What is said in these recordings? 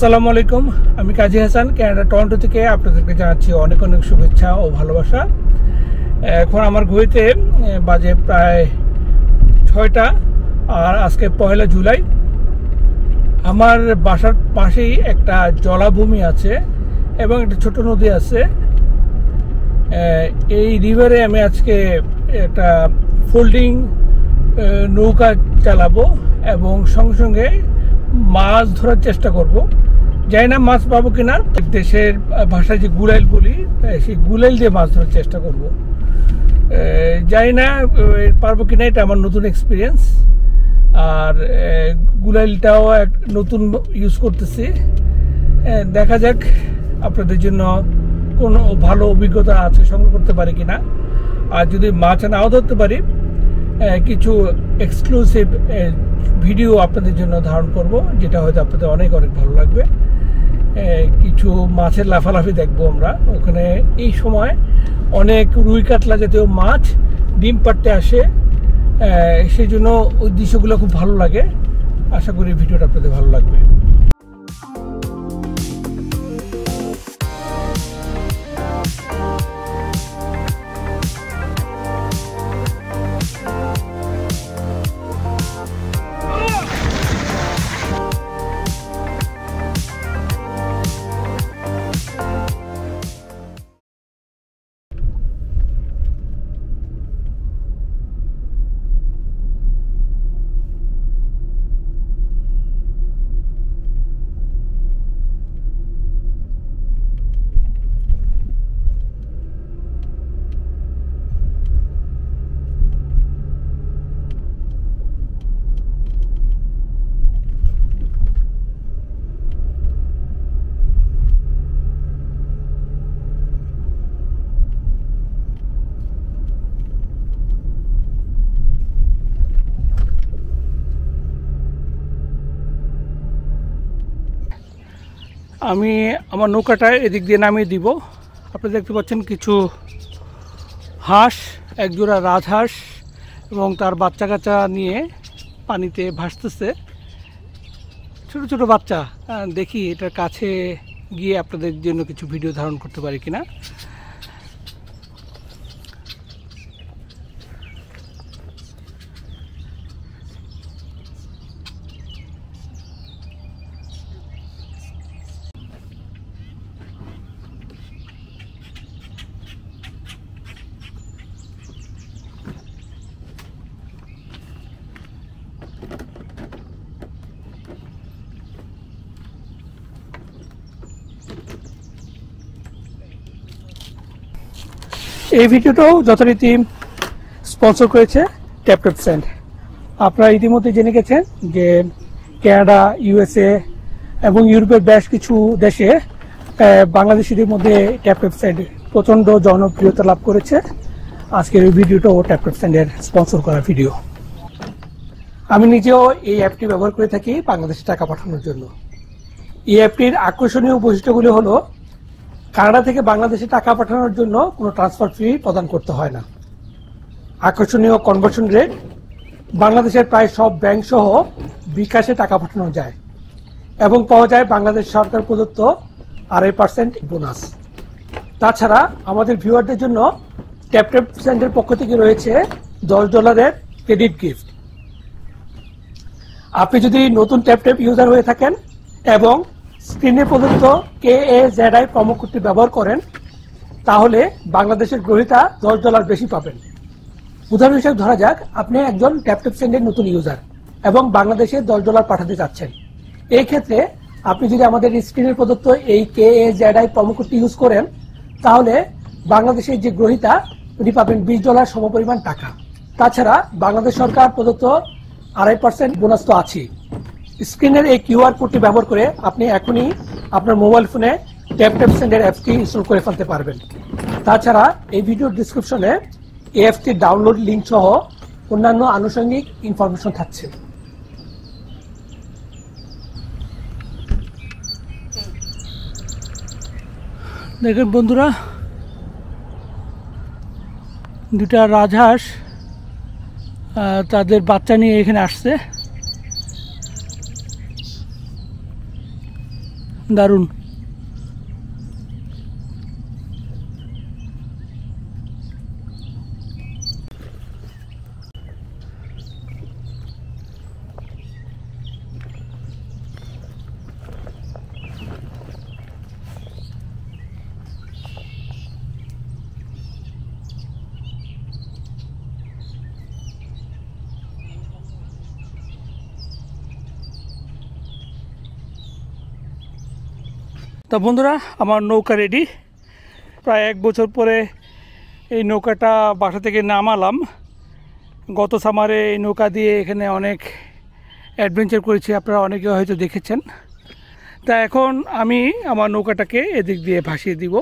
আসসালামু আলাইকুম, আমি কাজী হাসান কানাডা টরন্টো থেকে আপনাদেরকে জানাচ্ছি অনেক অনেক শুভেচ্ছা ও ভালোবাসা। এখন আমার ঘড়িতে বাজে প্রায় 6টা, আর আজকে 1 জুলাই। আমার বাসার পাশেই একটা জলাভূমি আছে এবং একটা ছোট নদী আছে। এই রিভারে আমি আজকে একটা ফোল্ডিং নৌকা চালাবো এবং সঙ্গে সঙ্গে মাছ ধরার চেষ্টা করব। জানি না মাছ পাবো কিনা, দেশের ভাষায় যে গুলাইল বলি, সেই গুলাইল দিয়ে মাছ ধরার চেষ্টা করব। জানি না পারবো কিনা, এটা আমার নতুন এক্সপিরিয়েন্স। আর গুলাইলটাও এক নতুন ইউজ করতেছি। দেখা যাক আপনাদের জন্য কোনো ভালো অভিজ্ঞতা আছে সংগ্রহ করতে পারি কিনা। আর যদি মাছ নাও ধরতে পারি, কিছু এক্সক্লুসিভ ভিডিও আপনাদের জন্য ধারণ করব, যেটা হয়তো আপনাদের অনেক অনেক ভালো লাগবে। কিছু মাছের লাফালাফি দেখবো আমরা ওখানে। এই সময় অনেক রুই কাতলা জাতীয় মাছ ডিম পাড়তে আসে, সেই জন্য ওই দৃশ্যগুলো খুব ভালো লাগে। আশা করি ভিডিওটা আপনাদের ভালো লাগবে। আমি আমার নৌকাটা এদিক দিয়ে নামিয়ে দিব। আপনারা দেখতে পাচ্ছেন কিছু হাঁস, একজোড়া রাজহাঁস এবং তার বাচ্চা কাচ্চা নিয়ে পানিতে ভাসতেছে, ছোট ছোট বাচ্চা। দেখি এটার কাছে গিয়ে আপনাদের জন্য কিছু ভিডিও ধারণ করতে পারি কিনা। এই ভিডিওটাও যথারীতি স্পন্সর করেছে ট্যাপ স্যান্ড। আপনারা ইতিমধ্যে জেনে গেছেন যে কানাডা, ইউএসএ এবং ইউরোপের বেশ কিছু দেশে বাংলাদেশিদের মধ্যে ট্যাপ স্যান্ড প্রচণ্ড জনপ্রিয়তা লাভ করেছে। আজকের এই ভিডিওটাও ট্যাপ স্যান্ডের স্পন্সর করা ভিডিও। আমি নিজেও এই অ্যাপটি ব্যবহার করে থাকি বাংলাদেশে টাকা পাঠানোর জন্য। এই অ্যাপটির আকর্ষণীয় বৈশিষ্ট্যগুলি হলো, কানাডা থেকে বাংলাদেশে টাকা পাঠানোর জন্য কোনো ট্রান্সফার ফি প্রদান করতে হয় না। আকর্ষণীয় কনভার্সন রেট, বাংলাদেশের প্রায় সব ব্যাংক সহ বিকাশে টাকা পাঠানো যায় এবং পাওয়া যায় বাংলাদেশ সরকার প্রদত্ত 2.5% বোনাস। তাছাড়া আমাদের ভিউয়ারদের জন্য ট্যাপ স্যান্ডের পক্ষ থেকে রয়েছে $10 ক্রেডিট গিফট। আপনি যদি নতুন ট্যাপ ইউজার হয়ে থাকেন এবং স্ক্রিনে প্রদত্ত KAZI প্রোমো কোডটি ব্যবহার করেন, তাহলে বাংলাদেশের গ্রহীতা $10 বেশি পাবেন। উদাহরণ হিসেবে ধরা যাক, আপনি একজন ট্যাপ স্যান্ডের নতুন ইউজার এবং বাংলাদেশে $10 পাঠাতে চাচ্ছেন। এই ক্ষেত্রে আপনি যদি আমাদের স্ক্রিনে প্রদত্ত এই KAZI প্রোমো কোডটি ইউজ করেন, তাহলে বাংলাদেশের যে গ্রহীতা উনি পাবেন $20 সমপরিমাণ টাকা। তাছাড়া বাংলাদেশ সরকার প্রদত্ত 2.5% বোনাস তো আছেই। স্ক্রিনের এই কিউআর কোডটি ব্যবহার করে আপনি এখনই আপনার মোবাইল ফোনে ট্যাপ স্যান্ডের অ্যাপটি ইনস্টল করে ফেলতে পারবেন। তাছাড়া এই ভিডিওর ডিসক্রিপশনে এই অ্যাপটির ডাউনলোড লিঙ্ক সহ অন্যান্য আনুষঙ্গিক ইনফরমেশন থাকছে। দেখেন বন্ধুরা, দুটা রাজহাঁস তাদের বাচ্চা নিয়ে এখানে আসছে। দারুণ। তো বন্ধুরা, আমার নৌকা রেডি। প্রায় 1 বছর পরে এই নৌকাটা বাসা থেকে নামালাম। গত সামারে এই নৌকা দিয়ে এখানে অনেক অ্যাডভেঞ্চার করেছি, আপনারা অনেকে হয়তো দেখেছেন। তা এখন আমি আমার নৌকাটাকে এদিক দিয়ে ভাসিয়ে দিব।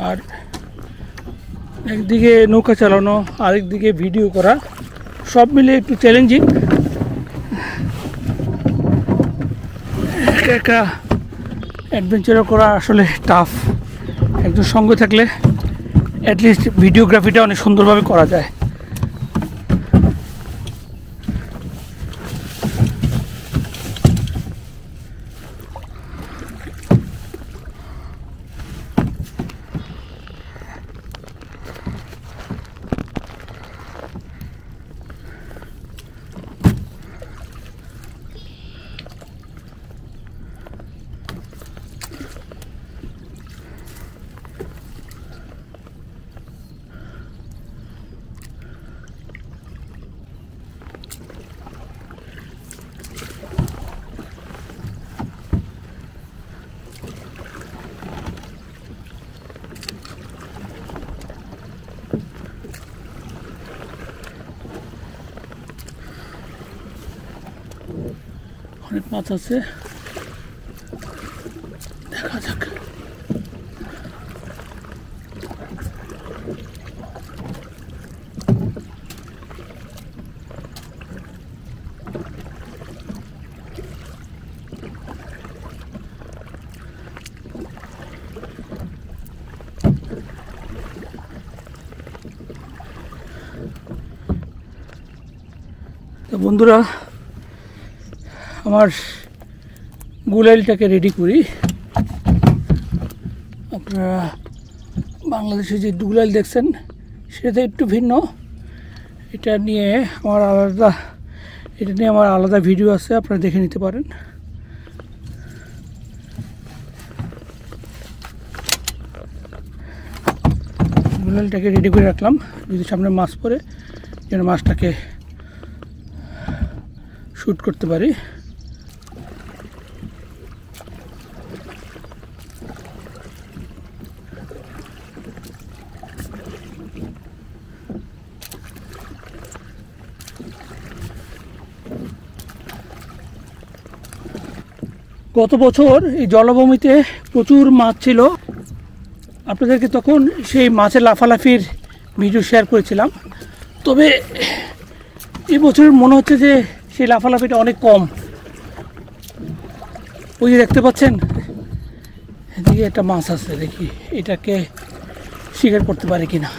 আর একদিকে নৌকা চালানো, আরেকদিকে ভিডিও করা, সব মিলে একটু চ্যালেঞ্জিং। একা অ্যাডভেঞ্চার করা আসলে টাফ। একজন সঙ্গে থাকলে অ্যাটলিস্ট ভিডিওগ্রাফিটা অনেক সুন্দরভাবে করা যায়। অনেক মাছ আছে, দেখা যাক। তো বন্ধুরা, আমার গুলাইলটাকে রেডি করি। আপনারা বাংলাদেশে যে গুলাইল দেখছেন সেটা একটু ভিন্ন। এটা নিয়ে আমার আলাদা ভিডিও আছে, আপনারা দেখে নিতে পারেন। গুলাইলটাকে রেডি করে রাখলাম, যদি সামনে মাছ পড়ে যেন মাছটাকে শ্যুট করতে পারি। গত বছর এই জলাভূমিতে প্রচুর মাছ ছিল, আপনাদেরকে তখন সেই মাছের লাফালাফির ভিডিও শেয়ার করেছিলাম। তবে এই বছর মনে হচ্ছে যে সেই লাফালাফিটা অনেক কম। ওই যে দেখতে পাচ্ছেন এদিকে একটা মাছ আছে, দেখি এটাকে শিকার করতে পারে কিনা।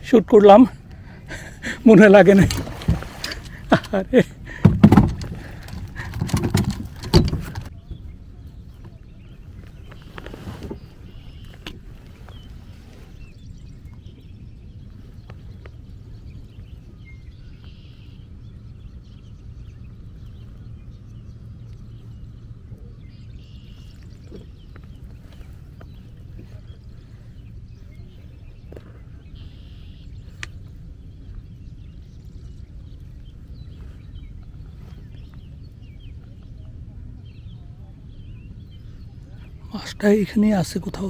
শ্যুট করলাম, মনে লাগে না। আরে মাছটা এখানেই আছে কোথাও,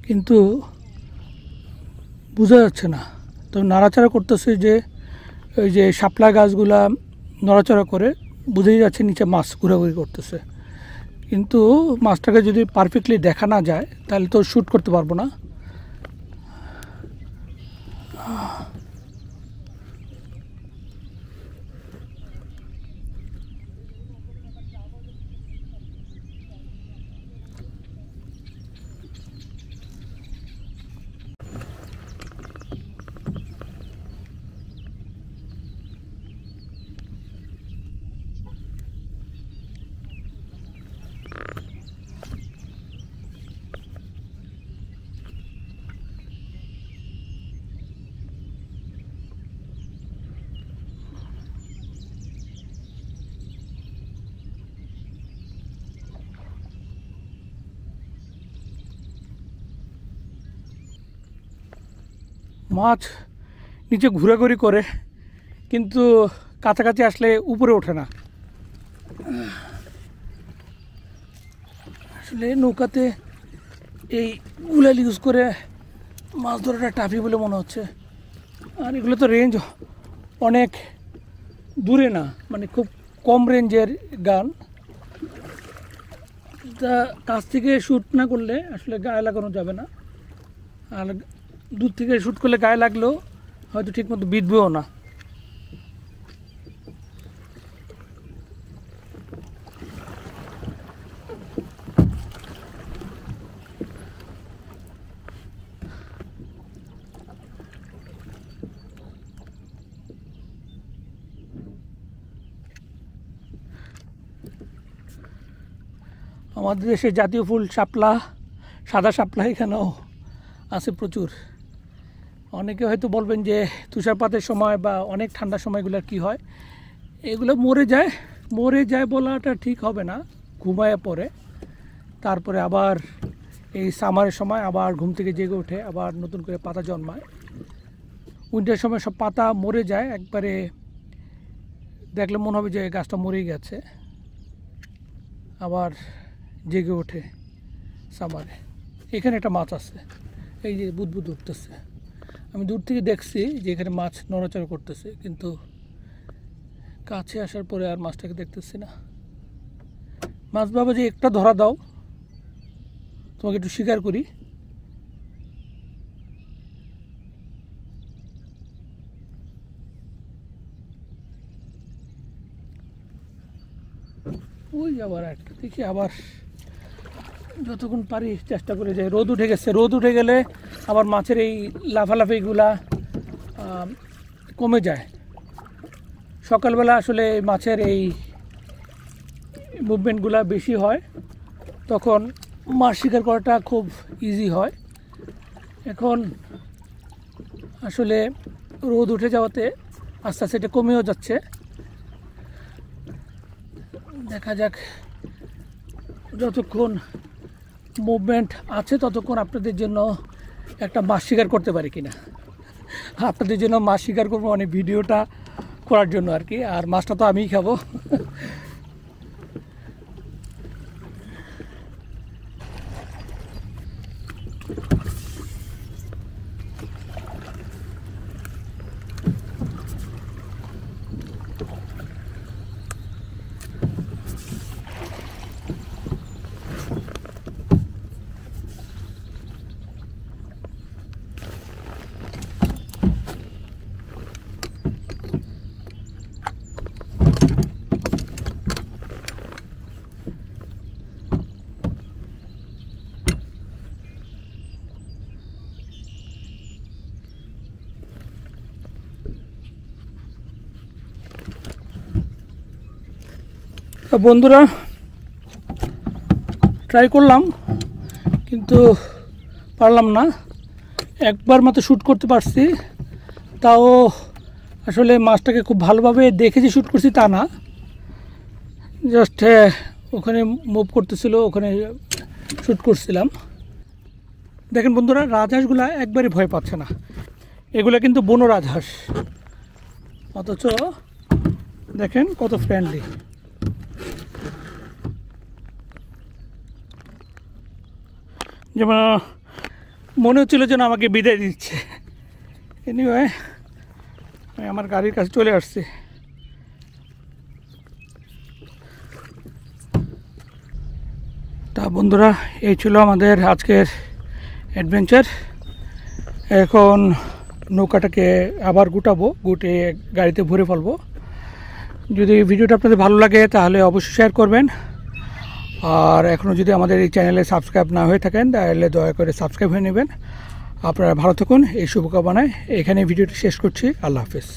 কিন্তু বোঝা যাচ্ছে না। তো নাড়াচাড়া করতেছে, যে ওই যে শাপলা গাছগুলা নড়াচড়া করে, বুঝেই যাচ্ছে নিচে মাছ ঘোরাঘুরি করতেছে। কিন্তু মাছটাকে যদি পারফেক্টলি দেখা না যায় তাহলে তো শ্যুট করতে পারবো না। মাছ নিচে ঘোরাঘুরি করে, কিন্তু কাছাকাছি আসলে উপরে ওঠে না। আসলে নৌকাতে এই গুলাল ইউজ করে মাছ ধরাটা টাফি বলে মনে হচ্ছে। আর এগুলো তো রেঞ্জ অনেক দূরে না, মানে খুব কম রেঞ্জের গান। তা কাছ থেকে শ্যুট না করলে আসলে গায়ে লাগানো যাবে না, আর দূর থেকে শ্যুট করলে গায়ে লাগলেও হয়তো ঠিকমতো বিঁধবেও না। আমাদের দেশের জাতীয় ফুল শাপলা, সাদা শাপলা এখানেও আছে প্রচুর। অনেকে হয়তো বলবেন যে তুষারপাতের সময় বা অনেক ঠান্ডার সময়গুলো কি হয়, এগুলো মরে যায় বলাটা ঠিক হবে না, ঘুমায় পড়ে। তারপরে আবার এই সামারের সময় আবার ঘুম থেকে জেগে ওঠে, আবার নতুন করে পাতা জন্মায়। উইন্টারের সময় সব পাতা মরে যায় একবারে, দেখলে মনে হবে যে গাছটা মরেই গেছে, আবার জেগে ওঠে সামারে। এখানে একটা মাছ আছে, এই যে বুদবুদ উঠতেছে। আমি দূর থেকে দেখছি যে এখানে মাছ নড়াচড়া করতেছে, কিন্তু কাছে আসার পরে আর মাছটাকে দেখতেছি না। মাছ বাবা যে একটা ধরা দাও, তোমাকে একটু শিকার করি। ওই আবার একটা দেখি, আবার যতক্ষণ পারি চেষ্টা করে যাই। রোদ উঠে গেছে, রোদ উঠে গেলে আবার মাছের এই লাফালাফিগুলা কমে যায়। সকালবেলা আসলে মাছের এই মুভমেন্টগুলা বেশি হয়, তখন মাছ শিকার করাটা খুব ইজি হয়। এখন আসলে রোদ উঠে যাওয়াতে আস্তে আস্তে এটা কমেও যাচ্ছে। দেখা যাক, যতক্ষণ মুভমেন্ট আছে ততক্ষণ আপনাদের জন্য একটা মাছ শিকার করতে পারি কিনা। আপনাদের জন্য মাছ শিকার করবো, মানে ভিডিওটা করার জন্য আর কি। আর মাছটা তো আমিই খাবো। তো বন্ধুরা ট্রাই করলাম কিন্তু পারলাম না, একবার মাত্র শ্যুট করতে পারছি, তাও আসলে মাছটাকে খুব ভালোভাবে দেখে যে শ্যুট করছি তা না, জাস্ট ওখানে মুভ করতেছিল ওখানে শ্যুট করছিলাম। দেখেন বন্ধুরা রাজহাঁসগুলা একবারই ভয় পাচ্ছে না, এগুলা কিন্তু বনো রাজহাঁস, অথচ দেখেন কত ফ্রেন্ডলি। যেমন মনে হচ্ছিল যেন আমাকে বিদায় দিচ্ছে। এনিওয়ে আমি আমার গাড়ির কাছে চলে আসছি। তা বন্ধুরা এই ছিল আমাদের আজকের অ্যাডভেঞ্চার। এখন নৌকাটাকে আবার গুটাবো, গুটে গাড়িতে ভরে ফেলবো। যদি ভিডিওটা আপনাদের ভালো লাগে তাহলে অবশ্যই শেয়ার করবেন, আর এখনও যদি আমাদের এই চ্যানেলে সাবস্ক্রাইব না হয়ে থাকেন তাহলে দয়া করে সাবস্ক্রাইব হয়ে নেবেন। আপনারা ভালো থাকুন এই শুভকামনায় এখানে ভিডিওটি শেষ করছি। আল্লাহ হাফেজ।